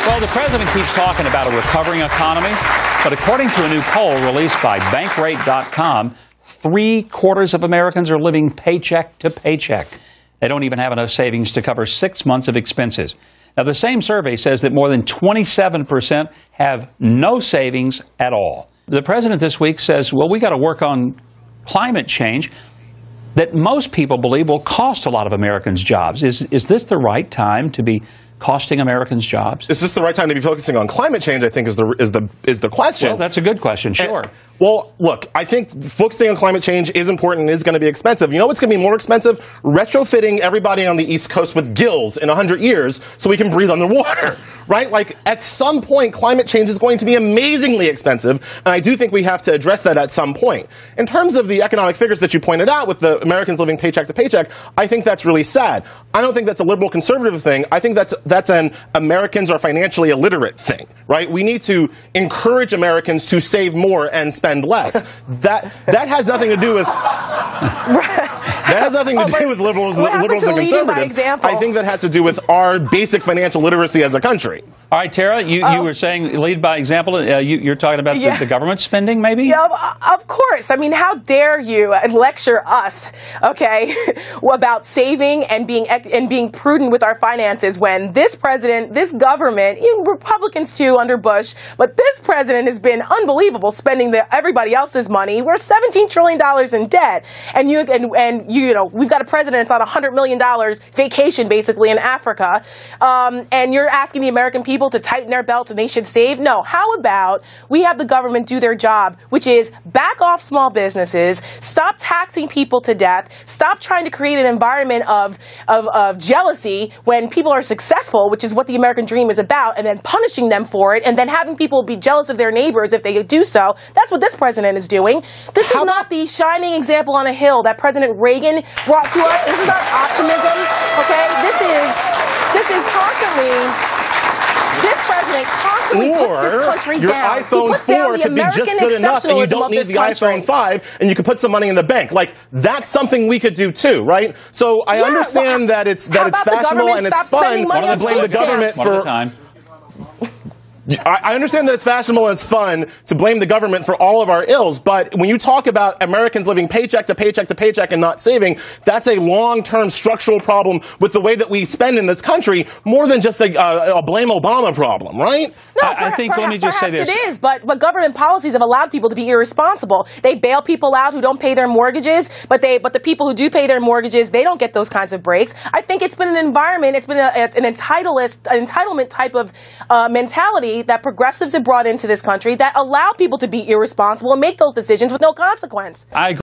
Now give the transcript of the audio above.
Well, the president keeps talking about a recovering economy, but according to a new poll released by Bankrate.com, 3/4 of Americans are living paycheck to paycheck. They don't even have enough savings to cover 6 months of expenses. Now, the same survey says that more than 27% have no savings at all. The president this week says, well, we got to work on climate change that most people believe will cost a lot of Americans jobs. Is this the right time to be costing Americans jobs? Is this the right time to be focusing on climate change, I think, is the question. Well, that's a good question, sure. Well, look, I think focusing on climate change is important and is going to be expensive. You know what's going to be more expensive? Retrofitting everybody on the East Coast with gills in 100 years so we can breathe underwater, right? Like, at some point, climate change is going to be amazingly expensive, and I do think we have to address that at some point. In terms of the economic figures that you pointed out with the Americans living paycheck to paycheck, I think that's really sad. I don't think that's a liberal conservative thing. I think that's an Americans are financially illiterate thing, right? We need to encourage Americans to save more and spend less. That has nothing to do with liberals and conservatives. I think that has to do with our basic financial literacy as a country. All right, Tara, you were saying lead by example. You're talking about the government spending, maybe? Yeah, of course. I mean, how dare you lecture us, okay, about saving and being prudent with our finances when this president, this government, even Republicans too under Bush, but this president has been unbelievable spending everybody else's money. We're $17 trillion in debt, and we've got a president that's on a $100 million vacation basically in Africa, and you're asking the American people to tighten their belts and they should save? No. How about we have the government do their job, which is back off small businesses, stop taxing people to death, stop trying to create an environment of jealousy when people are successful, which is what the American dream is about, and then punishing them for it, and then having people be jealous of their neighbors if they do so. That's what this president is doing. This is not the shining example on a hill that President Reagan brought to us. This is not optimism, okay? This is constantly... This president constantly puts this country down. Your iPhone 4 could be just good enough, and you don't need the iPhone 5, and you could put some money in the bank. Like, that's something we could do too, right? So I understand that it's fashionable and it's fun to blame the government for. I understand that it's fashionable and it's fun to blame the government for all of our ills, but when you talk about Americans living paycheck to paycheck to paycheck and not saving, that's a long-term structural problem with the way that we spend in this country, more than just a blame Obama problem, right? No, I think, let me just say this. It is, but government policies have allowed people to be irresponsible. They bail people out who don't pay their mortgages, but the people who do pay their mortgages, they don't get those kinds of breaks. I think it's been an environment, it's been an entitlement type of mentality that progressives have brought into this country that allow people to be irresponsible and make those decisions with no consequence. I agree.